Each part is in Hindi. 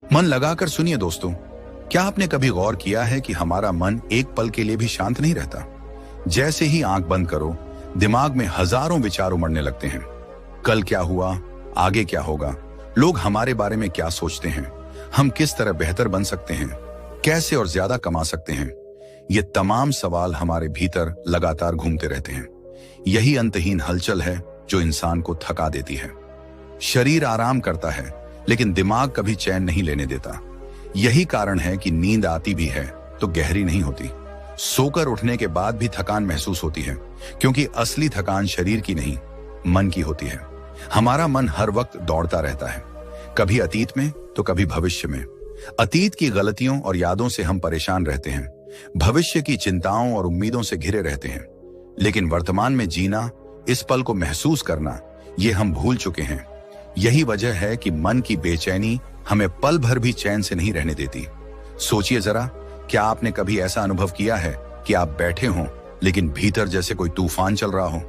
मन लगाकर सुनिए दोस्तों, क्या आपने कभी गौर किया है कि हमारा मन एक पल के लिए भी शांत नहीं रहता? जैसे ही आंख बंद करो, दिमाग में हजारों विचार उमड़ने लगते हैं। कल क्या हुआ, आगे क्या होगा, लोग हमारे बारे में क्या सोचते हैं, हम किस तरह बेहतर बन सकते हैं, कैसे और ज्यादा कमा सकते हैं। ये तमाम सवाल हमारे भीतर लगातार घूमते रहते हैं। यही अंतहीन हलचल है जो इंसान को थका देती है। शरीर आराम करता है, लेकिन दिमाग कभी चैन नहीं लेने देता। यही कारण है कि नींद आती भी है तो गहरी नहीं होती। सोकर उठने के बाद भी थकान महसूस होती है, क्योंकि असली थकान शरीर की नहीं, मन की होती है। हमारा मन हर वक्त दौड़ता रहता है, कभी अतीत में तो कभी भविष्य में। अतीत की गलतियों और यादों से हम परेशान रहते हैं, भविष्य की चिंताओं और उम्मीदों से घिरे रहते हैं। लेकिन वर्तमान में जीना, इस पल को महसूस करना, ये हम भूल चुके हैं। यही वजह है कि मन की बेचैनी हमें पल भर भी चैन से नहीं रहने देती। सोचिए जरा, क्या आपने कभी ऐसा अनुभव किया है कि आप बैठे हों लेकिन भीतर जैसे कोई तूफान चल रहा हो?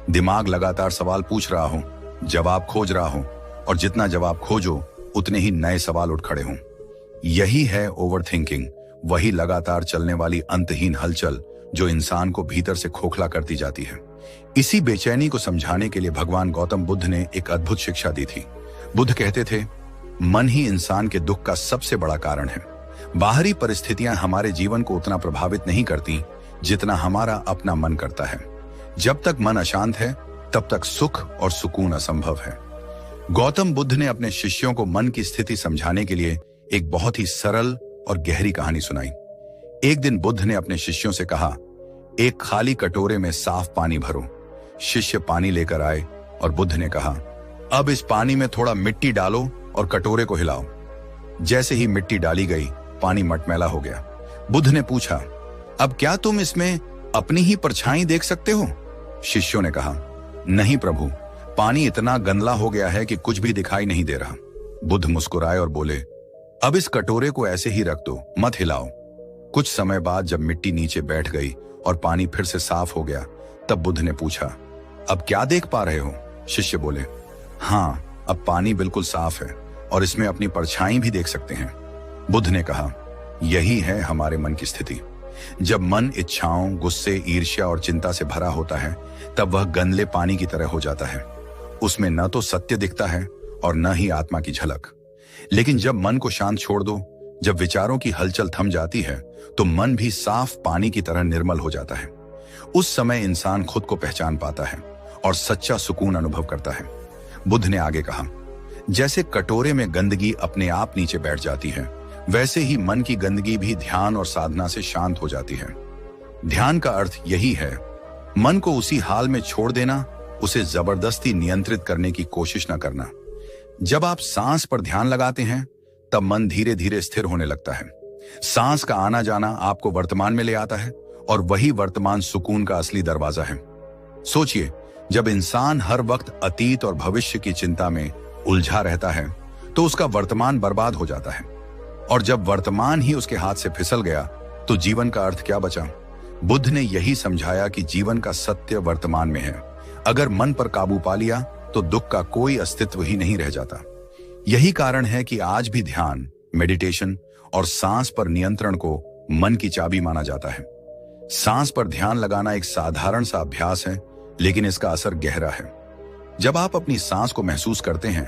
दिमाग लगातार सवाल पूछ रहा हो, जवाब खोज रहा हो, और जितना जवाब खोजो उतने ही नए सवाल उठ खड़े हों। यही है ओवरथिंकिंग, वही लगातार चलने वाली अंतहीन हलचल जो इंसान को भीतर से खोखला करती जाती है। इसी बेचैनी को समझाने के लिए भगवान गौतम बुद्ध ने एक अद्भुत शिक्षा दी थी। बुद्ध कहते थे, मन ही इंसान के दुख का सबसे बड़ा कारण है। बाहरी परिस्थितियां हमारे जीवन को उतना प्रभावित नहीं करती जितना हमारा अपना मन करता है। जब तक मन अशांत है, तब तक सुख और सुकून असंभव है। गौतम बुद्ध ने अपने शिष्यों को मन की स्थिति समझाने के लिए एक बहुत ही सरल और गहरी कहानी सुनाई। एक दिन बुद्ध ने अपने शिष्यों से कहा, एक खाली कटोरे में साफ पानी भरो। शिष्य पानी लेकर आए और बुद्ध ने कहा, अब इस पानी में थोड़ा मिट्टी डालो और कटोरे को हिलाओ। जैसे ही मिट्टी डाली गई, पानी मटमैला हो गया। बुद्ध ने पूछा, अब क्या तुम इसमें अपनी ही परछाई देख सकते हो? शिष्यों ने कहा, नहीं प्रभु, पानी इतना गंदला हो गया है कि कुछ भी दिखाई नहीं दे रहा। बुद्ध मुस्कुराए और बोले, अब इस कटोरे को ऐसे ही रख दो, मत हिलाओ। कुछ समय बाद जब मिट्टी नीचे बैठ गई और पानी फिर से साफ हो गया, तब बुद्ध ने पूछा, अब क्या देख पा रहे हो? शिष्य बोले, हाँ, अब पानी बिल्कुल साफ है और इसमें अपनी परछाई भी देख सकते हैं। बुद्ध ने कहा, यही है हमारे मन की स्थिति। जब मन इच्छाओं, गुस्से, ईर्ष्या और चिंता से भरा होता है, तब वह गंदले पानी की तरह हो जाता है। उसमें न तो सत्य दिखता है और न ही आत्मा की झलक। लेकिन जब मन को शांत छोड़ दो, जब विचारों की हलचल थम जाती है, तो मन भी साफ पानी की तरह निर्मल हो जाता है। उस समय इंसान खुद को पहचान पाता है और सच्चा सुकून अनुभव करता है। बुद्ध ने आगे कहा, जैसे कटोरे में गंदगी अपने आप नीचे बैठ जाती है, वैसे ही मन की गंदगी भी ध्यान और साधना से शांत हो जाती है। ध्यान का अर्थ यही है, मन को उसी हाल में छोड़ देना, उसे जबरदस्ती नियंत्रित करने की कोशिश न करना। जब आप सांस पर ध्यान लगाते हैं, तब मन धीरे धीरे स्थिर होने लगता है। सांस का आना जाना आपको वर्तमान में ले आता है और वही वर्तमान सुकून का असली दरवाजा है। सोचिए, जब इंसान हर वक्त अतीत और भविष्य की चिंता में उलझा रहता है, तो उसका वर्तमान बर्बाद हो जाता है। और जब वर्तमान ही उसके हाथ से फिसल गया, तो जीवन का अर्थ क्या बचा? बुद्ध ने यही समझाया कि जीवन का सत्य वर्तमान में है। अगर मन पर काबू पा लिया, तो दुख का कोई अस्तित्व ही नहीं रह जाता। यही कारण है कि आज भी ध्यान, मेडिटेशन और सांस पर नियंत्रण को मन की चाबी माना जाता है। सांस पर ध्यान लगाना एक साधारण सा अभ्यास है, लेकिन इसका असर गहरा है। जब आप अपनी सांस को महसूस करते हैं,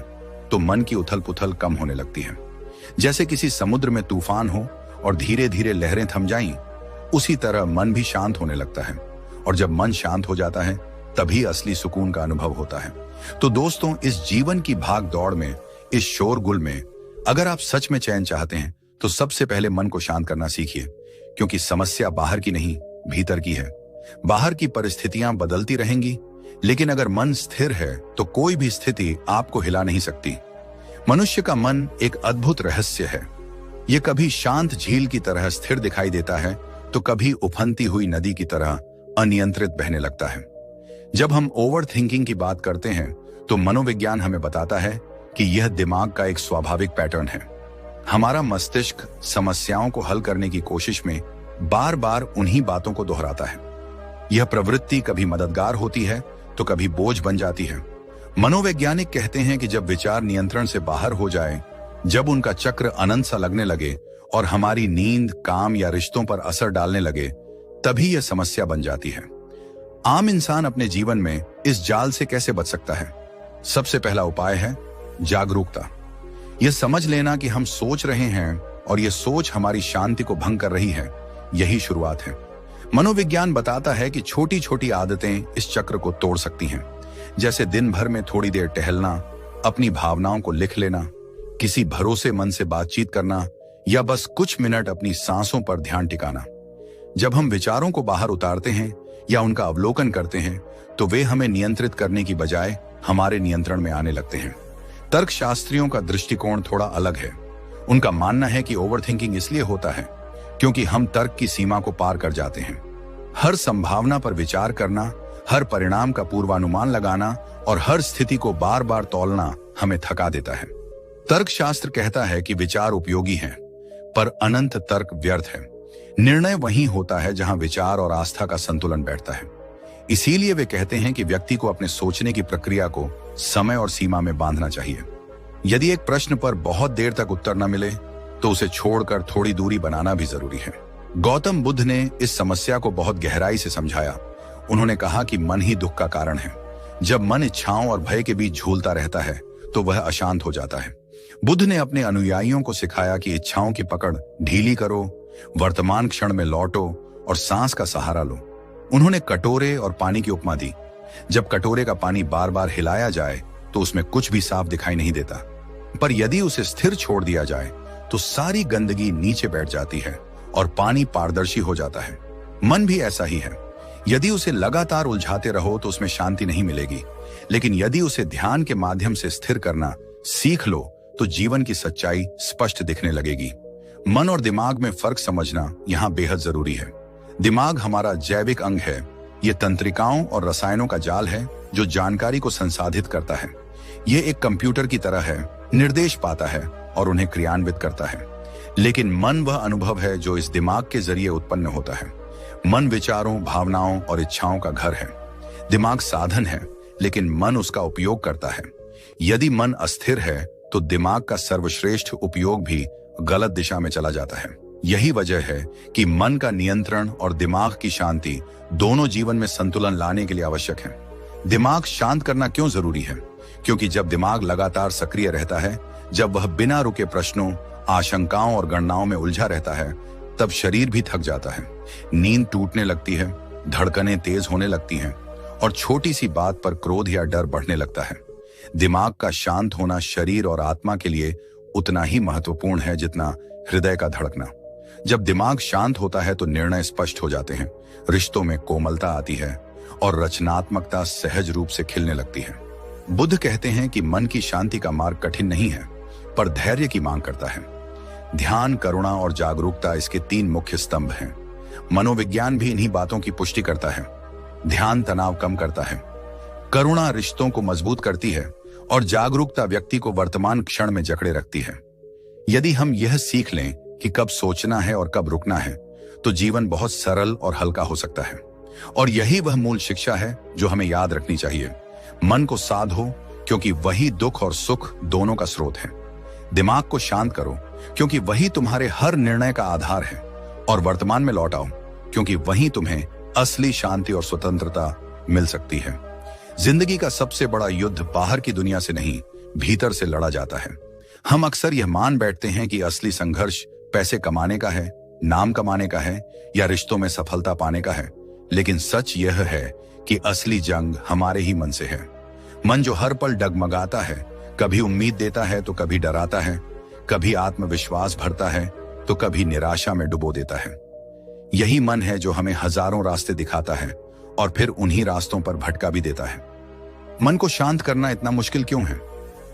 तो मन की उथल पुथल कम होने लगती है। जैसे किसी समुद्र में तूफान हो और धीरे धीरे लहरें थम जाएं, उसी तरह मन भी शांत होने लगता है। और जब मन शांत हो जाता है, तभी असली सुकून का अनुभव होता है। तो दोस्तों, इस जीवन की भाग दौड़ में, इस शोरगुल में, अगर आप सच में चैन चाहते हैं, तो सबसे पहले मन को शांत करना सीखिए, क्योंकि समस्या बाहर की नहीं, भीतर की है। बाहर की परिस्थितियां बदलती रहेंगी, लेकिन अगर मन स्थिर है, तो कोई भी स्थिति आपको हिला नहीं सकती। मनुष्य का मन एक अद्भुत रहस्य है। यह कभी शांत झील की तरह स्थिर दिखाई देता है, तो कभी उफनती हुई नदी की तरह अनियंत्रित बहने लगता है। जब हम ओवर थिंकिंग की बात करते हैं, तो मनोविज्ञान हमें बताता है कि यह दिमाग का एक स्वाभाविक पैटर्न है। हमारा मस्तिष्क समस्याओं को हल करने की कोशिश में बार बार उन्हीं बातों को दोहराता है। यह प्रवृत्ति कभी मददगार होती है तो कभी बोझ बन जाती है। मनोवैज्ञानिक कहते हैं कि जब विचार नियंत्रण से बाहर हो जाए, जब उनका चक्र अनंत सा लगने लगे और हमारी नींद, काम या रिश्तों पर असर डालने लगे, तभी यह समस्या बन जाती है। आम इंसान अपने जीवन में इस जाल से कैसे बच सकता है? सबसे पहला उपाय है जागरूकता। यह समझ लेना कि हम सोच रहे हैं और यह सोच हमारी शांति को भंग कर रही है, यही शुरुआत है। मनोविज्ञान बताता है कि छोटी छोटी आदतें इस चक्र को तोड़ सकती हैं, जैसे दिन भर में थोड़ी देर टहलना, अपनी भावनाओं को लिख लेना, किसी भरोसेमंद से बातचीत करना या बस कुछ मिनट अपनी सांसों पर ध्यान टिकाना। जब हम विचारों को बाहर उतारते हैं या उनका अवलोकन करते हैं, तो वे हमें नियंत्रित करने की बजाय हमारे नियंत्रण में आने लगते हैं। तर्कशास्त्रियों का दृष्टिकोण थोड़ा अलग है। उनका मानना है कि ओवरथिंकिंग इसलिए होता है क्योंकि हम तर्क की सीमा को पार कर जाते हैं। हर संभावना पर विचार करना, हर परिणाम का पूर्वानुमान लगाना और हर स्थिति को बार बार तौलना हमें थका देता है। तर्कशास्त्र कहता है कि विचार उपयोगी हैं, पर अनंत तर्क व्यर्थ है। निर्णय वहीं होता है जहां विचार और आस्था का संतुलन बैठता है। इसीलिए वे कहते हैं कि व्यक्ति को अपने सोचने की प्रक्रिया को समय और सीमा में बांधना चाहिए। यदि एक प्रश्न पर बहुत देर तक उत्तर न मिले, तो उसे छोड़कर थोड़ी दूरी बनाना भी जरूरी है। गौतम बुद्ध ने इस समस्या को बहुत गहराई से समझाया। उन्होंने कहा कि मन ही दुख का कारण है। जब मन इच्छाओं और भय के बीच झूलता रहता है, तो वह अशांत हो जाता है। बुद्ध ने अपने अनुयायियों को सिखाया कि इच्छाओं की पकड़ ढीली करो, वर्तमान क्षण में लौटो और सांस का सहारा लो। उन्होंने कटोरे और पानी की उपमा दी। जब कटोरे का पानी बार बार हिलाया जाए, तो उसमें कुछ भी साफ दिखाई नहीं देता, पर यदि उसे स्थिर छोड़ दिया जाए, तो सारी गंदगी नीचे बैठ जाती है और पानी पारदर्शी हो जाता है। मन भी ऐसा ही है। यदि उसे लगातार उलझाते रहो, तो उसमें शांति नहीं मिलेगी, लेकिन यदि उसे ध्यान के माध्यम से स्थिर करना सीख लो, तो जीवन की सच्चाई स्पष्ट दिखने लगेगी। मन और दिमाग में फर्क समझना यहाँ बेहद जरूरी है। दिमाग हमारा जैविक अंग है। ये तंत्रिकाओं और रसायनों का जाल है जो जानकारी को संसाधित करता है। ये एक कंप्यूटर की तरह है, निर्देश पाता है और उन्हें क्रियान्वित करता है। लेकिन मन वह अनुभव है जो इस दिमाग के जरिए उत्पन्न होता है। मन विचारों, भावनाओं और इच्छाओं का घर है। दिमाग साधन है, लेकिन मन उसका उपयोग करता है। यदि मन अस्थिर है, तो दिमाग का सर्वश्रेष्ठ उपयोग भी गलत दिशा में चला जाता है। यही वजह है कि मन का नियंत्रण और दिमाग की शांति दोनों जीवन में संतुलन लाने के लिए आवश्यक है। दिमाग शांत करना क्यों जरूरी है? क्योंकि जब दिमाग लगातार सक्रिय रहता है, जब वह बिना रुके प्रश्नों, आशंकाओं और गणनाओं में उलझा रहता है, तब शरीर भी थक जाता है। नींद टूटने लगती है, धड़कनें तेज होने लगती हैं और छोटी सी बात पर क्रोध या डर बढ़ने लगता है। दिमाग का शांत होना शरीर और आत्मा के लिए उतना ही महत्वपूर्ण है जितना हृदय का धड़कना। जब दिमाग शांत होता है, तो निर्णय स्पष्ट हो जाते हैं, रिश्तों में कोमलता आती है और रचनात्मकता सहज रूप से खिलने लगती है। बुद्ध कहते हैं कि मन की शांति का मार्ग कठिन नहीं है, पर धैर्य की मांग करता है। ध्यान, करुणा और जागरूकता इसके 3 मुख्य स्तंभ हैं। मनोविज्ञान भी इन्हीं बातों की पुष्टि करता है। ध्यान तनाव कम करता है, करुणा रिश्तों को मजबूत करती है और जागरूकता व्यक्ति को वर्तमान क्षण में जकड़े रखती है। यदि हम यह सीख लें कि कब सोचना है और कब रुकना है, तो जीवन बहुत सरल और हल्का हो सकता है। और यही वह मूल शिक्षा है जो हमें याद रखनी चाहिए। मन को साधो, क्योंकि वही दुख और सुख दोनों का स्रोत है। दिमाग को शांत करो, क्योंकि वही तुम्हारे हर निर्णय का आधार है। और वर्तमान में लौट आओ, क्योंकि वहीं तुम्हें असली शांति और स्वतंत्रता मिल सकती है। जिंदगी का सबसे बड़ा युद्ध बाहर की दुनिया से नहीं, भीतर से लड़ा जाता है। हम अक्सर यह मान बैठते हैं कि असली संघर्ष पैसे कमाने का है, नाम कमाने का है या रिश्तों में सफलता पाने का है, लेकिन सच यह है कि असली जंग हमारे ही मन से है। मन जो हर पल डगमगाता है, कभी उम्मीद देता है तो कभी डराता है, कभी आत्मविश्वास भरता है तो कभी निराशा में डुबो देता है। यही मन है जो हमें हजारों रास्ते दिखाता है और फिर उन्हीं रास्तों पर भटका भी देता है। मन को शांत करना इतना मुश्किल क्यों है?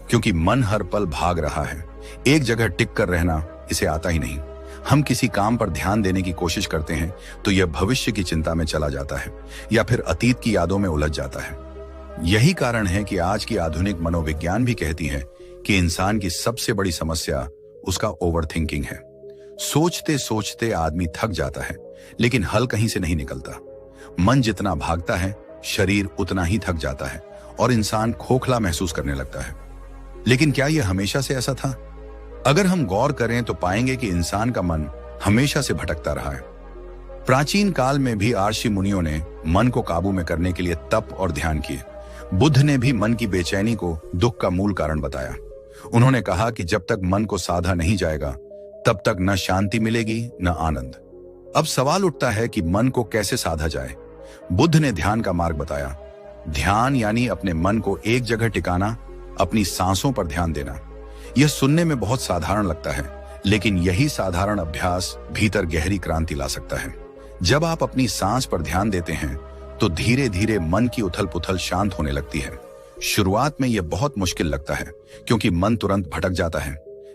क्योंकि मन हर पल भाग रहा है। एक जगह टिक कर रहना इसे आता ही नहीं। हम किसी काम पर ध्यान देने की कोशिश करते हैं तो यह भविष्य की चिंता में चला जाता है या फिर अतीत की यादों में उलझ जाता है। यही कारण है कि आज की आधुनिक मनोविज्ञान भी कहती है कि इंसान की सबसे बड़ी समस्या उसका ओवरथिंकिंग है। सोचते सोचते आदमी थक जाता है, लेकिन हल कहीं से नहीं निकलता। मन जितना भागता है, शरीर उतना ही थक जाता है और इंसान खोखला महसूस करने लगता है। लेकिन क्या यह हमेशा से ऐसा था? अगर हम गौर करें तो पाएंगे कि इंसान का मन हमेशा से भटकता रहा है। प्राचीन काल में भी ऋषि मुनियों ने मन को काबू में करने के लिए तप और ध्यान किए। बुद्ध ने भी मन की बेचैनी को दुख का मूल कारण बताया। उन्होंने कहा कि जब तक मन को साधा नहीं जाएगा तब तक न शांति मिलेगी न आनंद। अब सवाल उठता है कि मन को कैसे साधा जाए। बुद्ध ने ध्यान का मार्ग बताया। ध्यान यानी अपने मन को एक जगह टिकाना, अपनी सांसों पर ध्यान देना। यह सुनने में बहुत साधारण लगता है, लेकिन यही साधारण अभ्यास भीतर गहरी क्रांति ला सकता है। जब आप अपनी सांस पर ध्यान देते हैं तो धीरे धीरे मन की उथल पुथल शांत होने लगती है। शुरुआत में यह बहुत मुश्किल लगता है क्योंकि मन तुरंत भटक जाता है,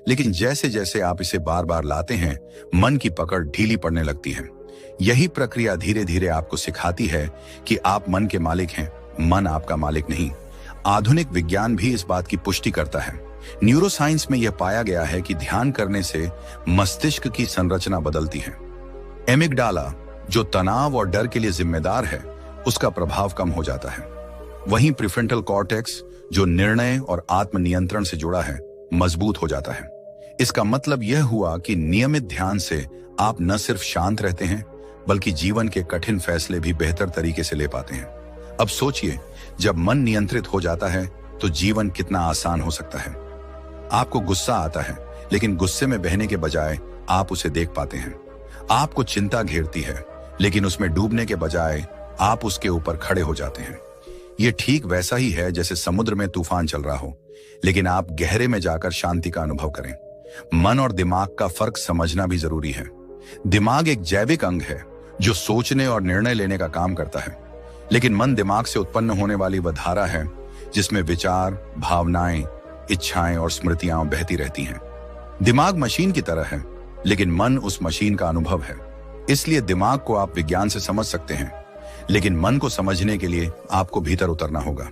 लेकिन जैसे जैसे आप इसे बार बार लाते हैं मन की पकड़ ढीली पड़ने लगती है। यही प्रक्रिया धीरे धीरे आपको सिखाती है कि आप मन के मालिक हैं, मन आपका मालिक नहीं। आधुनिक विज्ञान भी इस बात की पुष्टि करता है। न्यूरोसाइंस में यह पाया गया है कि ध्यान करने से मस्तिष्क की संरचना बदलती है। एमिगडाला, जो तनाव और डर के लिए जिम्मेदार है, उसका प्रभाव कम हो जाता है। वहीं प्रीफ्रंटल कॉर्टेक्स, जो निर्णय और आत्मनियंत्रण से जुड़ा है, मजबूत हो जाता है। इसका मतलब यह हुआ कि नियमित ध्यान से आप न सिर्फ शांत रहते हैं बल्कि जीवन के कठिन फैसले भी बेहतर तरीके से ले पाते हैं। अब सोचिए, जब मन नियंत्रित हो जाता है तो जीवन कितना आसान हो सकता है। आपको गुस्सा आता है, लेकिन गुस्से में बहने के बजाय आप उसे देख पाते हैं। आपको चिंता घेरती है, लेकिन उसमें डूबने के बजाय आप उसके ऊपर खड़े हो जाते हैं। यह ठीक वैसा ही है जैसे समुद्र में तूफान चल रहा हो, लेकिन आप गहरे में जाकर शांति का अनुभव करें। मन और दिमाग का फर्क समझना भी जरूरी है। दिमाग एक जैविक अंग है जो सोचने और निर्णय लेने का काम करता है, लेकिन मन दिमाग से उत्पन्न होने वाली वह धारा है जिसमें विचार, भावनाएं, इच्छाएं और स्मृतियां बहती रहती हैं। दिमाग मशीन की तरह है, लेकिन मन उस मशीन का अनुभव है। इसलिए दिमाग को आप विज्ञान से समझ सकते हैं, लेकिन मन को समझने के लिए आपको भीतर उतरना होगा।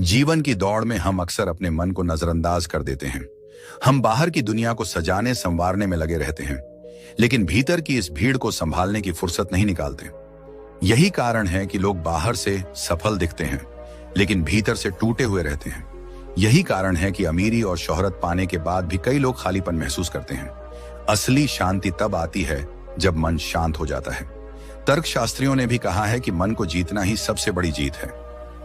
जीवन की दौड़ में हम अक्सर अपने मन को नजरअंदाज कर देते हैं। हम बाहर की दुनिया को सजाने संवारने में लगे रहते हैं, लेकिन भीतर की इस भीड़ को संभालने की फुर्सत नहीं निकालते। यही कारण है कि लोग बाहर से सफल दिखते हैं, लेकिन भीतर से टूटे हुए रहते हैं। यही कारण है कि अमीरी और शोहरत पाने के बाद भी कई लोग खालीपन महसूस करते हैं। असली शांति तब आती है जब मन शांत हो जाता है। तर्कशास्त्रियों ने भी कहा है कि मन को जीतना ही सबसे बड़ी जीत है।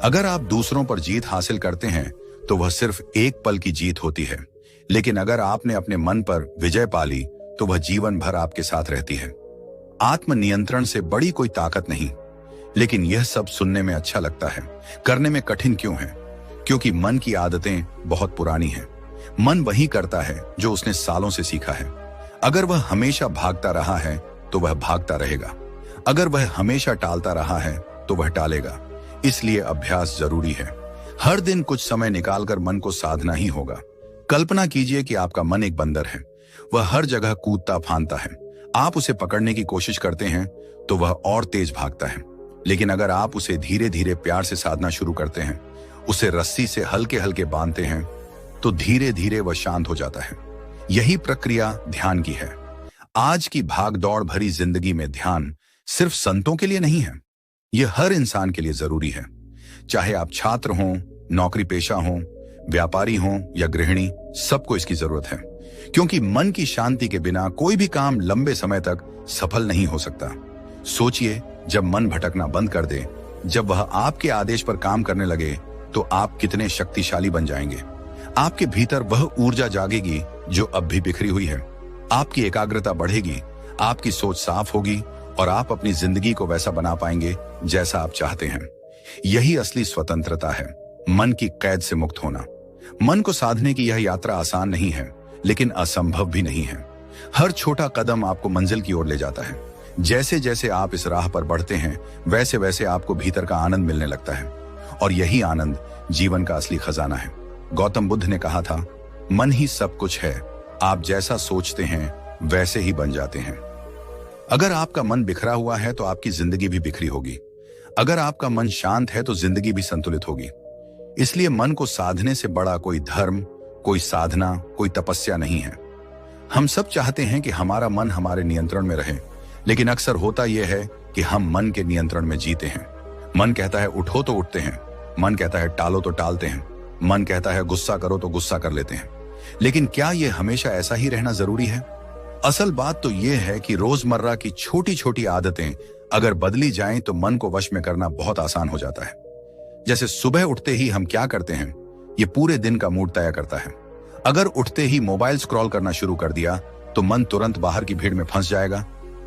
अगर आप दूसरों पर जीत हासिल करते हैं तो वह सिर्फ एक पल की जीत होती है, लेकिन अगर आपने अपने मन पर विजय पा ली तो वह जीवन भर आपके साथ रहती है। आत्मनियंत्रण से बड़ी कोई ताकत नहीं, लेकिन यह सब सुनने में अच्छा लगता है, करने में कठिन क्यों है? क्योंकि मन की आदतें बहुत पुरानी हैं। मन वही करता है जो उसने सालों से सीखा है। अगर वह हमेशा भागता रहा है तो वह भागता रहेगा। अगर वह हमेशा टालता रहा है तो वह टालेगा। इसलिए अभ्यास जरूरी है। हर दिन कुछ समय निकालकर मन को साधना ही होगा। कल्पना कीजिए कि आपका मन एक बंदर है। वह हर जगह कूदता फांदता है। आप उसे पकड़ने की कोशिश करते हैं तो वह और तेज भागता है, लेकिन अगर आप उसे धीरे धीरे प्यार से साधना शुरू करते हैं, उसे रस्सी से हल्के हल्के बांधते हैं, तो धीरे धीरे वह शांत हो जाता है। यही प्रक्रिया ध्यान की है। आज की भाग दौड़ भरी जिंदगी में ध्यान सिर्फ संतों के लिए नहीं है, यह हर इंसान के लिए जरूरी है। चाहे आप छात्र हों, नौकरी पेशा हों, व्यापारी हों या गृहिणी, सबको इसकी जरूरत है। क्योंकि मन की शांति के बिना कोई भी काम लंबे समय तक सफल नहीं हो सकता। सोचिए, जब मन भटकना बंद कर दे, जब वह आपके आदेश पर काम करने लगे, तो आप कितने शक्तिशाली बन जाएंगे। आपके भीतर वह ऊर्जा जागेगी जो अब भी बिखरी हुई है। आपकी एकाग्रता बढ़ेगी, आपकी सोच साफ होगी और आप अपनी जिंदगी को वैसा बना पाएंगे जैसा आप चाहते हैं। यही असली स्वतंत्रता है, मन की कैद से मुक्त होना। मन को साधने की यह यात्रा आसान नहीं है, लेकिन असंभव भी नहीं है। हर छोटा कदम आपको मंजिल की ओर ले जाता है। जैसे जैसे आप इस राह पर बढ़ते हैं, वैसे वैसे आपको भीतर का आनंद मिलने लगता है, और यही आनंद जीवन का असली खजाना है। गौतम बुद्ध ने कहा था, मन ही सब कुछ है, आप जैसा सोचते हैं वैसे ही बन जाते हैं। अगर आपका मन बिखरा हुआ है तो आपकी जिंदगी भी बिखरी होगी। अगर आपका मन शांत है तो जिंदगी भी संतुलित होगी। इसलिए मन को साधने से बड़ा कोई धर्म, कोई साधना, कोई तपस्या नहीं है। हम सब चाहते हैं कि हमारा मन हमारे नियंत्रण में रहे, लेकिन अक्सर होता यह है कि हम मन के नियंत्रण में जीते हैं। मन कहता है उठो तो उठते हैं, मन कहता है टालो तो टालते हैं, मन कहता है गुस्सा करो तो गुस्सा कर लेते हैं। लेकिन क्या यह हमेशा ऐसा ही रहना जरूरी है? असल बात तो यह है कि रोजमर्रा की छोटी छोटी आदतें अगर बदली जाएं तो मन को वश में करना बहुत आसान हो जाता है। जैसे सुबह उठते ही हम क्या करते हैं, ये पूरे दिन का मूड तय करता है। अगर उठते ही मोबाइल स्क्रॉल करना शुरू कर दिया तो मन तुरंत बाहर की भीड़ में फंस जाएगा।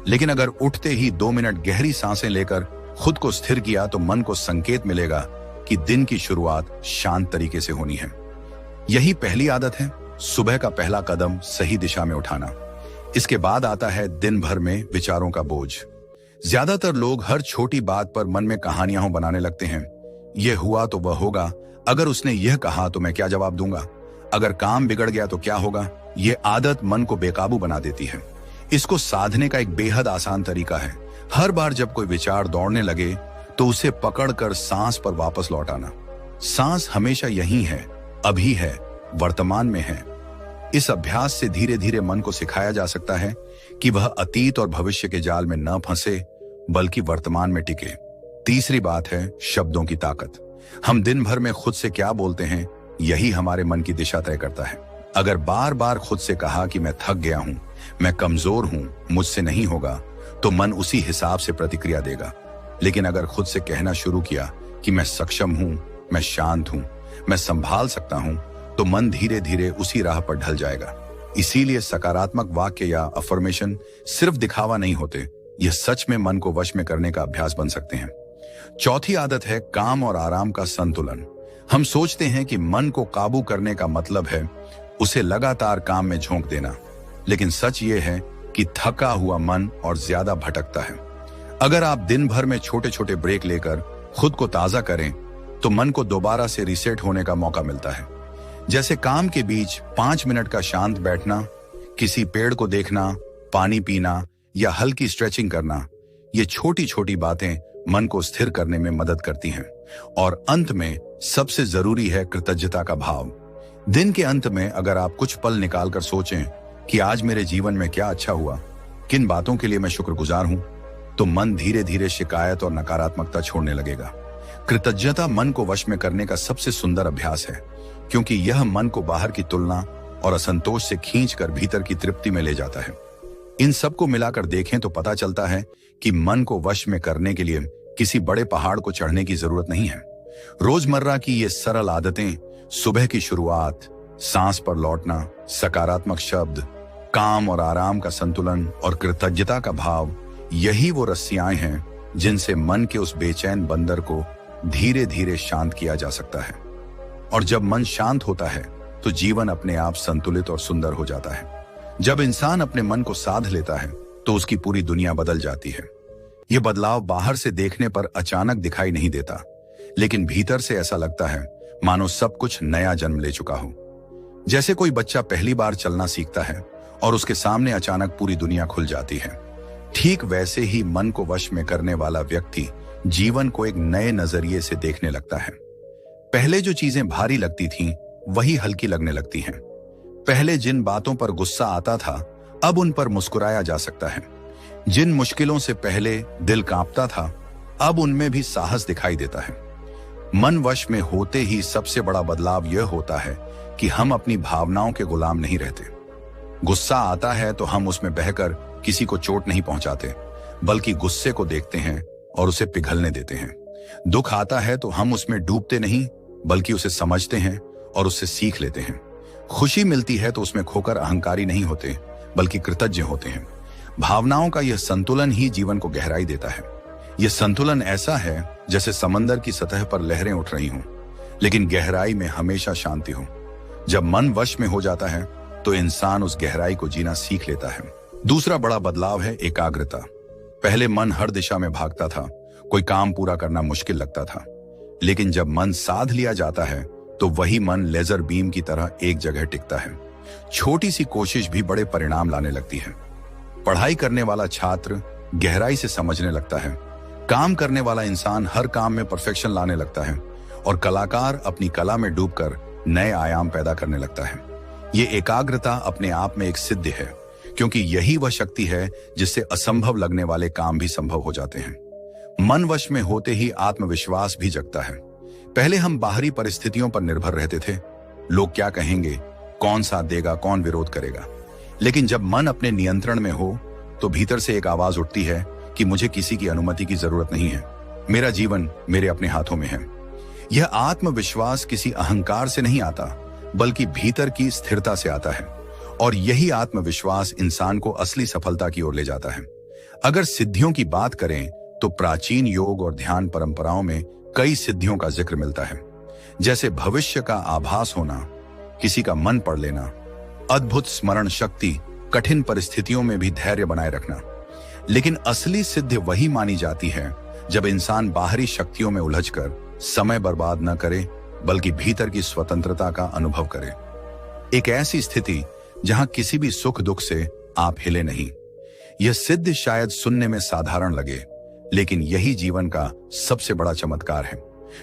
लेकिन अगर उठते ही 2 मिनट गहरी सांसें लेकर खुद को स्थिर किया तो मन को संकेत मिलेगा कि दिन की शुरुआत शांत तरीके से होनी है। यही पहली आदत है, सुबह का पहला कदम सही दिशा में उठाना। इसके बाद आता है दिन भर में विचारों का बोझ। ज्यादातर लोग हर छोटी बात पर मन में कहानियां बनाने लगते हैं। यह हुआ तो वह होगा, अगर उसने यह कहा तो मैं क्या जवाब दूंगा, अगर काम बिगड़ गया तो क्या होगा। यह आदत मन को बेकाबू बना देती है। इसको साधने का एक बेहद आसान तरीका है, हर बार जब कोई विचार दौड़ने लगे तो उसे पकड़कर सांस पर वापस लौट आना। सांस हमेशा यही है, अभी है, वर्तमान में है। इस अभ्यास से धीरे धीरे मन को सिखाया जा सकता है कि वह अतीत और भविष्य के जाल में न फंसे बल्कि वर्तमान में टिके। तीसरी बात है शब्दों की ताकत। हम दिन भर में खुद से क्या बोलते हैं, यही हमारे मन की दिशा तय करता है। अगर बार बार खुद से कहा कि मैं थक गया हूं, मैं कमजोर हूं, मुझसे नहीं होगा, तो मन उसी हिसाब से प्रतिक्रिया देगा। लेकिन अगर खुद से कहना शुरू किया कि मैं सक्षम हूं, मैं शांत हूं, मैं संभाल सकता हूं, तो मन धीरे धीरे उसी राह पर ढल जाएगा। इसीलिए सकारात्मक वाक्य या अफर्मेशन सिर्फ दिखावा नहीं होते, यह सच में मन को वश में करने का अभ्यास बन सकते हैं। चौथी आदत है काम और आराम का संतुलन। हम सोचते हैं कि मन को काबू करने का मतलब है उसे लगातार काम में झोंक देना, लेकिन सच ये है कि थका हुआ मन और ज्यादा भटकता है। अगर आप दिन भर में छोटे छोटे ब्रेक लेकर खुद को ताजा करें तो मन को दोबारा से रीसेट होने का मौका मिलता है। जैसे काम के बीच 5 मिनट का शांत बैठना, किसी पेड़ को देखना, पानी पीना या हल्की स्ट्रेचिंग करना, ये छोटी छोटी बातें मन को स्थिर करने में मदद करती हैं। और अंत में सबसे जरूरी है कृतज्ञता का भाव। दिन के अंत में अगर आप कुछ पल निकालकर सोचें कि आज मेरे जीवन में क्या अच्छा हुआ, किन बातों के लिए मैं शुक्रगुजार हूं, तो मन धीरे धीरे शिकायत और नकारात्मकता छोड़ने लगेगा। कृतज्ञता मन को वश में करने का सबसे सुंदर अभ्यास है, क्योंकि यह मन को बाहर की तुलना और असंतोष से खींचकर भीतर की तृप्ति में ले जाता है। इन सबको मिलाकर देखें तो पता चलता है कि मन को वश में करने के लिए किसी बड़े पहाड़ को चढ़ने की जरूरत नहीं है। रोजमर्रा की ये सरल आदतें, सुबह की शुरुआत, सांस पर लौटना, सकारात्मक शब्द, काम और आराम का संतुलन और कृतज्ञता का भाव, यही वो रस्सियां हैं जिनसे मन के उस बेचैन बंदर को धीरे धीरे शांत किया जा सकता है। और जब मन शांत होता है तो जीवन अपने आप संतुलित और सुंदर हो जाता है। जब इंसान अपने मन को साध लेता है तो उसकी पूरी दुनिया बदल जाती है। यह बदलाव बाहर से देखने पर अचानक दिखाई नहीं देता, लेकिन भीतर से ऐसा लगता है मानो सब कुछ नया जन्म ले चुका हो। जैसे कोई बच्चा पहली बार चलना सीखता है और उसके सामने अचानक पूरी दुनिया खुल जाती है, ठीक वैसे ही मन को वश में करने वाला व्यक्ति जीवन को एक नए नजरिए से देखने लगता है। पहले जो चीजें भारी लगती थीं, वही हल्की लगने लगती हैं। पहले जिन बातों पर गुस्सा आता था, अब उन पर मुस्कुराया जा सकता है। जिन मुश्किलों से पहले दिल कांपता था, अब उनमें भी साहस दिखाई देता है। मन वश में होते ही सबसे बड़ा बदलाव यह होता है कि हम अपनी भावनाओं के गुलाम नहीं रहते। गुस्सा आता है तो हम उसमें बहकर किसी को चोट नहीं पहुंचाते, बल्कि गुस्से को देखते हैं और उसे पिघलने देते हैं। दुख आता है तो हम उसमें डूबते नहीं, बल्कि उसे समझते हैं और उससे सीख लेते हैं। खुशी मिलती है तो उसमें खोकर अहंकारी नहीं होते, बल्कि कृतज्ञ होते हैं। भावनाओं का यह संतुलन ही जीवन को गहराई देता है। यह संतुलन ऐसा है जैसे समंदर की सतह पर लहरें उठ रही हों, लेकिन गहराई में हमेशा शांति हो। जब मन वश में हो जाता है तो इंसान उस गहराई को जीना सीख लेता है। दूसरा बड़ा बदलाव है एकाग्रता। पहले मन हर दिशा में भागता था, कोई काम पूरा करना मुश्किल लगता था, लेकिन जब मन साध लिया जाता है तो वही मन लेजर बीम की तरह एक जगह टिकता है। छोटी सी कोशिश भी बड़े परिणाम लाने लगती है। पढ़ाई करने वाला छात्र गहराई से समझने लगता है, काम करने वाला इंसान हर काम में परफेक्शन लाने लगता है, और कलाकार अपनी कला में डूबकर नए आयाम पैदा करने लगता है। ये एकाग्रता अपने आप में एक सिद्धि है, क्योंकि यही वह शक्ति है जिससे असंभव लगने वाले काम भी संभव हो जाते हैं। मन वश में होते ही आत्मविश्वास भी जगता है। पहले हम बाहरी परिस्थितियों पर निर्भर रहते थे, लोग क्या कहेंगे, कौन साथ देगा, कौन विरोध करेगा। लेकिन जब मन अपने नियंत्रण में हो तो भीतर से एक आवाज उठती है कि मुझे किसी की अनुमति की जरूरत नहीं है, मेरा जीवन मेरे अपने हाथों में है। यह आत्मविश्वास किसी अहंकार से नहीं आता, बल्कि भीतर की स्थिरता से आता है। और यही आत्मविश्वास इंसान को असली सफलता की ओर ले जाता है। अगर सिद्धियों की बात करें तो प्राचीन योग और ध्यान परंपराओं में कई सिद्धियों का जिक्र मिलता है, जैसे भविष्य का आभास होना, किसी का मन पढ़ लेना, अद्भुत स्मरण शक्ति, कठिन परिस्थितियों में भी धैर्य बनाए रखना। लेकिन असली सिद्धि वही मानी जाती है जब इंसान बाहरी शक्तियों में उलझकर समय बर्बाद न करे, बल्कि भीतर की स्वतंत्रता का अनुभव करे। एक ऐसी स्थिति जहां किसी भी सुख दुख से आप हिले नहीं। यह सिद्ध शायद सुनने में साधारण लगे, लेकिन यही जीवन का सबसे बड़ा चमत्कार है।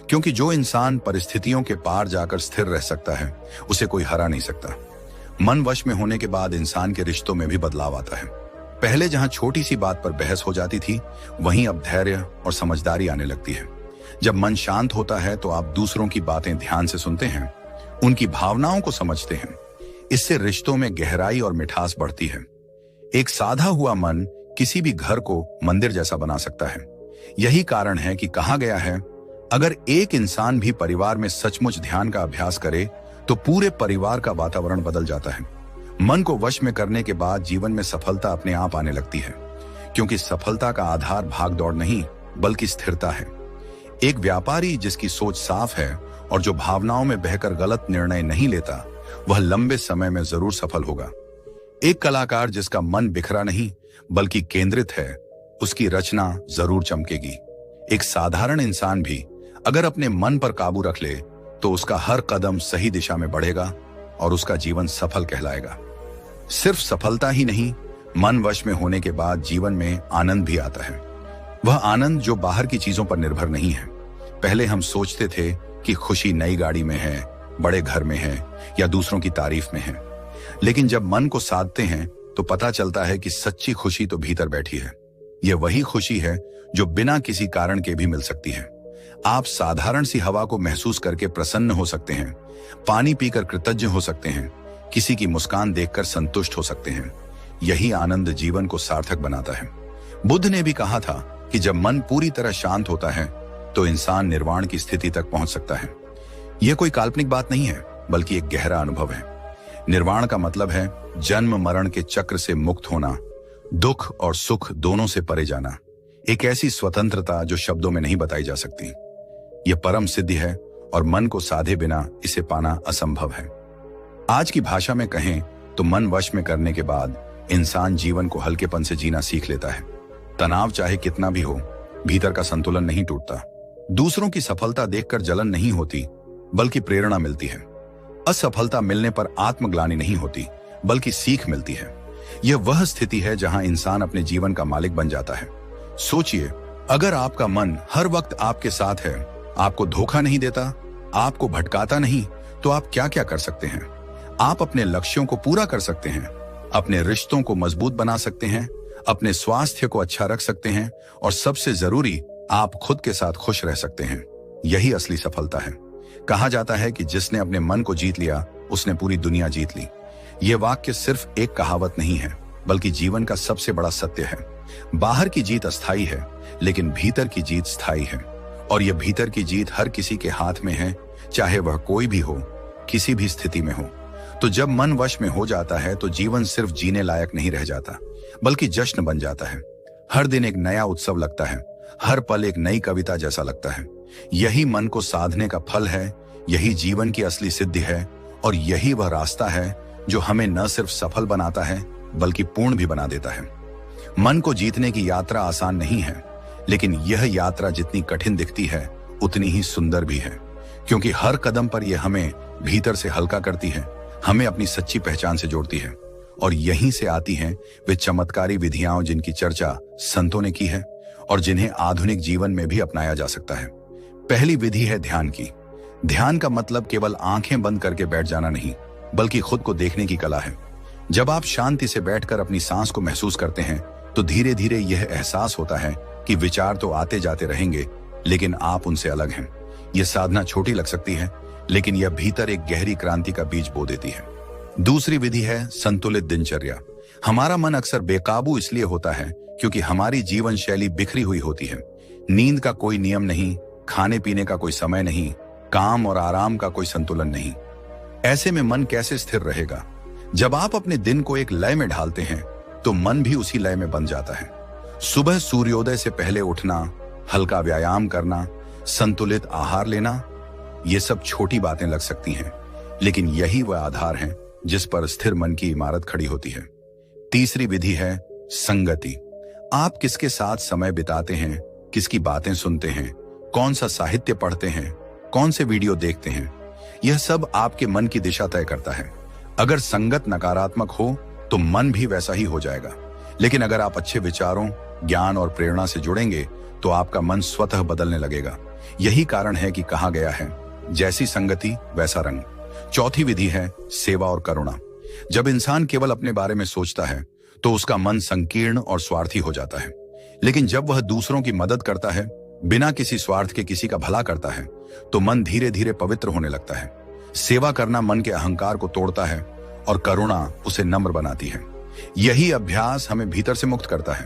क्योंकि जो इंसान परिस्थितियों के पार जाकर स्थिर रह सकता है, उसे कोई हरा नहीं सकता। मन वश में होने के बाद इंसान के रिश्तों में भी बदलाव आता है। पहले जहां छोटी सी बात पर बहस हो जाती थी, वहीं अब धैर्य और समझदारी आने लगती है। जब मन शांत होता है तो आप दूसरों की बातें ध्यान से सुनते हैं, उनकी भावनाओं को समझते हैं। इससे रिश्तों में गहराई और मिठास बढ़ती है। एक साधा हुआ मन किसी भी घर को मंदिर जैसा बना सकता है। यही कारण है कि कहा गया है, अगर एक इंसान भी परिवार में सचमुच ध्यान का अभ्यास करे तो पूरे परिवार का वातावरण बदल जाता है। मन को वश में करने के बाद जीवन में सफलता अपने आप आने लगती है, क्योंकि सफलता का आधार भाग दौड़ नहीं, बल्कि स्थिरता है। एक व्यापारी जिसकी सोच साफ है और जो भावनाओं में बहकर गलत निर्णय नहीं लेता, वह लंबे समय में जरूर सफल होगा। एक कलाकार जिसका मन बिखरा नहीं बल्कि केंद्रित है, उसकी रचना जरूर चमकेगी। एक साधारण इंसान भी अगर अपने मन पर काबू रख ले तो उसका हर कदम सही दिशा में बढ़ेगा और उसका जीवन सफल कहलाएगा। सिर्फ सफलता ही नहीं, मन वश में होने के बाद जीवन में आनंद भी आता है। वह आनंद जो बाहर की चीजों पर निर्भर नहीं है। पहले हम सोचते थे कि खुशी नई गाड़ी में है, बड़े घर में है या दूसरों की तारीफ में है। लेकिन जब मन को साधते हैं तो पता चलता है कि सच्ची खुशी तो भीतर बैठी है। यह वही खुशी है जो बिना किसी कारण के भी मिल सकती है। आप साधारण सी हवा को महसूस करके प्रसन्न हो सकते हैं, पानी पीकर कृतज्ञ हो सकते हैं, किसी की मुस्कान देखकर संतुष्ट हो सकते हैं। यही आनंद जीवन को सार्थक बनाता है। बुद्ध ने भी कहा था कि जब मन पूरी तरह शांत होता है तो इंसान निर्वाण की स्थिति तक पहुंच सकता है। यह कोई काल्पनिक बात नहीं है, बल्कि एक गहरा अनुभव है। निर्वाण का मतलब है जन्म मरण के चक्र से मुक्त होना, दुख और सुख दोनों से परे जाना। एक ऐसी स्वतंत्रता जो शब्दों में नहीं बताई जा सकती। यह परम सिद्धि है और मन को साधे बिना इसे पाना असंभव है। आज की भाषा में कहें तो मन वश में करने के बाद इंसान जीवन को हल्केपन से जीना सीख लेता है। तनाव चाहे कितना भी हो, भीतर का संतुलन नहीं टूटता। दूसरों की सफलता देखकर जलन नहीं होती, बल्कि प्रेरणा मिलती है। असफलता मिलने पर आत्मग्लानि नहीं होती, बल्कि सीख मिलती है। यह वह स्थिति है जहां इंसान अपने जीवन का मालिक बन जाता है। सोचिए, अगर आपका मन हर वक्त आपके साथ है, आपको धोखा नहीं देता, आपको भटकाता नहीं, तो आप क्या क्या कर सकते हैं? आप अपने लक्ष्यों को पूरा कर सकते हैं, अपने रिश्तों को मजबूत बना सकते हैं, अपने स्वास्थ्य को अच्छा रख सकते हैं और सबसे जरूरी, आप खुद के साथ खुश रह सकते हैं। यही असली सफलता है। कहा जाता है कि जिसने अपने मन को जीत लिया, उसने पूरी दुनिया जीत ली। यह वाक्य सिर्फ एक कहावत नहीं है, बल्कि जीवन का सबसे बड़ा सत्य है। बाहर की जीत अस्थायी है, लेकिन भीतर की जीत स्थायी है। और यह भीतर की जीत हर किसी के हाथ में है, चाहे वह कोई भी हो, किसी भी स्थिति में हो। तो जब मन वश में हो जाता है तो जीवन सिर्फ जीने लायक नहीं रह जाता, बल्कि जश्न बन जाता है। हर दिन एक नया उत्सव लगता है, हर पल एक नई कविता जैसा लगता है। यही मन को साधने का फल है, यही जीवन की असली सिद्धि है और यही वह रास्ता है जो हमें न सिर्फ सफल बनाता है, बल्कि पूर्ण भी बना देता है। मन को जीतने की यात्रा आसान नहीं है, लेकिन यह यात्रा जितनी कठिन दिखती है, उतनी ही सुंदर भी है, क्योंकि हर कदम पर यह हमें भीतर से हल्का करती है, हमें अपनी सच्ची पहचान से जोड़ती है। और यहीं से आती हैं वे चमत्कारी विधियां जिनकी चर्चा संतों ने की है और जिन्हें आधुनिक जीवन में भी अपनाया जा सकता है। पहली विधि है ध्यान की। ध्यान का मतलब केवल आंखें बंद करके बैठ जाना नहीं, बल्कि खुद को देखने की कला है। जब आप शांति से बैठकर अपनी सांस को महसूस करते हैं तो धीरे धीरे यह एहसास होता है कि विचार तो आते जाते रहेंगे, लेकिन आप उनसे अलग हैं। यह साधना छोटी लग सकती है, लेकिन यह भीतर एक गहरी क्रांति का बीज बो देती है। दूसरी विधि है संतुलित दिनचर्या। हमारा मन अक्सर बेकाबू इसलिए होता है क्योंकि हमारी जीवन शैली बिखरी हुई होती है। नींद का कोई नियम नहीं, खाने पीने का कोई समय नहीं, काम और आराम का कोई संतुलन नहीं। ऐसे में मन कैसे स्थिर रहेगा? जब आप अपने दिन को एक लय में ढालते हैं तो मन भी उसी लय में बन जाता है। सुबह सूर्योदय से पहले उठना, हल्का व्यायाम करना, संतुलित आहार लेना, ये सब छोटी बातें लग सकती हैं, लेकिन यही वह आधार हैं जिस पर स्थिर मन की इमारत खड़ी होती है। तीसरी विधि है संगति। आप किसके साथ समय बिताते हैं, किसकी बातें सुनते हैं, कौन सा साहित्य पढ़ते हैं, कौन से वीडियो देखते हैं, यह सब आपके मन की दिशा तय करता है। अगर संगत नकारात्मक हो तो मन भी वैसा ही हो जाएगा, लेकिन अगर आप अच्छे विचारों, ज्ञान और प्रेरणा से जुड़ेंगे तो आपका मन स्वतः बदलने लगेगा। यही कारण है कि कहा गया है, जैसी संगति वैसा रंग। चौथी विधि है सेवा और करुणा। जब इंसान केवल अपने बारे में सोचता है तो उसका मन संकीर्ण और स्वार्थी हो जाता है, लेकिन जब वह दूसरों की मदद करता है, बिना किसी स्वार्थ के किसी का भला करता है, तो मन धीरे धीरे पवित्र होने लगता है। सेवा करना मन के अहंकार को तोड़ता है और करुणा उसे नम्र बनाती है। यही अभ्यास हमें भीतर से मुक्त करता है।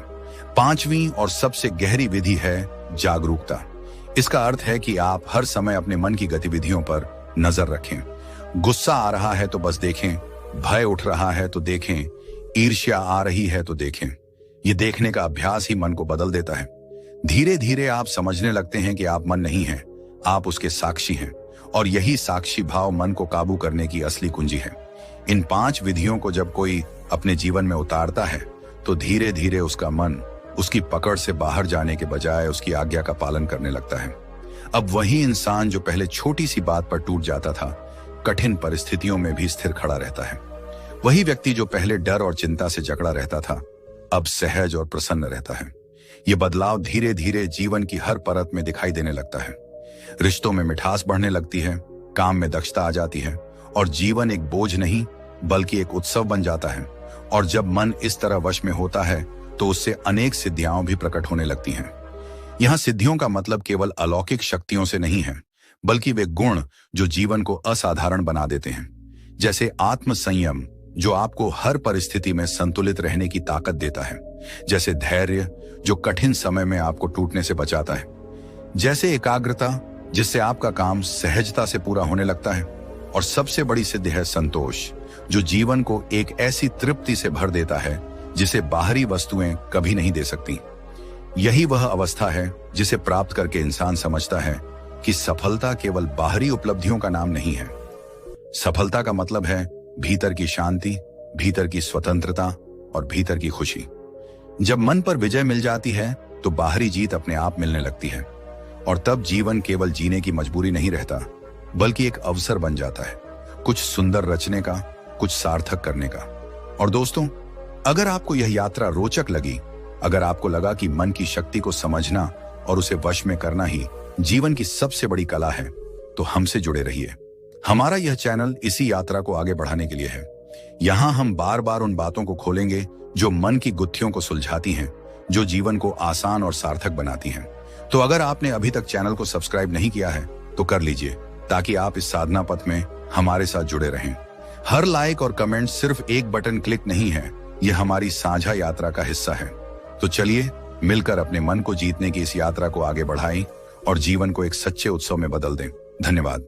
पांचवी और सबसे गहरी विधि है जागरूकता। इसका अर्थ है कि आप हर समय अपने मन की गतिविधियों पर नजर रखें। गुस्सा आ रहा है तो बस देखें, भय उठ रहा है तो देखें, ईर्ष्या आ रही है तो देखें। ये देखने का अभ्यास ही मन को बदल देता है। धीरे धीरे आप समझने लगते हैं कि आप मन नहीं हैं, आप उसके साक्षी हैं, और यही साक्षी भाव मन को काबू करने की असली कुंजी है। इन 5 विधियों को जब कोई अपने जीवन में उतारता है तो धीरे धीरे उसका मन उसकी पकड़ से बाहर जाने के बजाय उसकी आज्ञा का पालन करने लगता है। अब वही इंसान जो पहले छोटी सी बात पर टूट जाता था, कठिन परिस्थितियों में भी स्थिर खड़ा रहता है। वही व्यक्ति जो पहले डर और चिंता से जकड़ा रहता था, अब सहज और प्रसन्न रहता है। ये बदलाव धीरे धीरे जीवन की हर परत में दिखाई देने लगता है। रिश्तों में मिठास बढ़ने लगती है, काम में दक्षता आ जाती है, और जीवन एक बोझ नहीं बल्कि एक उत्सव बन जाता है। और जब मन इस तरह वश में होता है तो उससे अनेक सिद्धियां भी प्रकट होने लगती हैं। यहां सिद्धियों का मतलब केवल अलौकिक शक्तियों से नहीं है, बल्कि वे गुण जो जीवन को असाधारण बना देते हैं। जैसे आत्म संयम, जो आपको हर परिस्थिति में संतुलित रहने की ताकत देता है। जैसे धैर्य, जो कठिन समय में आपको टूटने से बचाता है। जैसे एकाग्रता, जिससे आपका काम सहजता से पूरा होने लगता है। और सबसे बड़ी सिद्धि है संतोष, जो जीवन को एक ऐसी तृप्ति से भर देता है जिसे बाहरी वस्तुएं कभी नहीं दे सकती। यही वह अवस्था है जिसे प्राप्त करके इंसान समझता है कि सफलता केवल बाहरी उपलब्धियों का नाम नहीं है। सफलता का मतलब है भीतर की शांति, भीतर की स्वतंत्रता और भीतर की खुशी। जब मन पर विजय मिल जाती है तो बाहरी जीत अपने आप मिलने लगती है, और तब जीवन केवल जीने की मजबूरी नहीं रहता, बल्कि एक अवसर बन जाता है, कुछ सुंदर रचने का, कुछ सार्थक करने का। और दोस्तों, अगर आपको यह यात्रा रोचक लगी, अगर आपको लगा कि मन की शक्ति को समझना और उसे वश में करना ही जीवन की सबसे बड़ी कला है, तो हमसे जुड़े रहिए। हमारा यह चैनल इसी यात्रा को आगे बढ़ाने के लिए है। यहाँ हम बार बार उन बातों को खोलेंगे जो मन की गुत्थियों को सुलझाती हैं, जो जीवन को आसान और सार्थक बनाती हैं। तो अगर आपने अभी तक चैनल को सब्सक्राइब नहीं किया है तो कर लीजिए, ताकि आप इस साधना पथ में हमारे साथ जुड़े रहें। हर लाइक और कमेंट सिर्फ एक बटन क्लिक नहीं है, यह हमारी साझा यात्रा का हिस्सा है। तो चलिए मिलकर अपने मन को जीतने की इस यात्रा को आगे बढ़ाएं और जीवन को एक सच्चे उत्सव में बदल दें। धन्यवाद।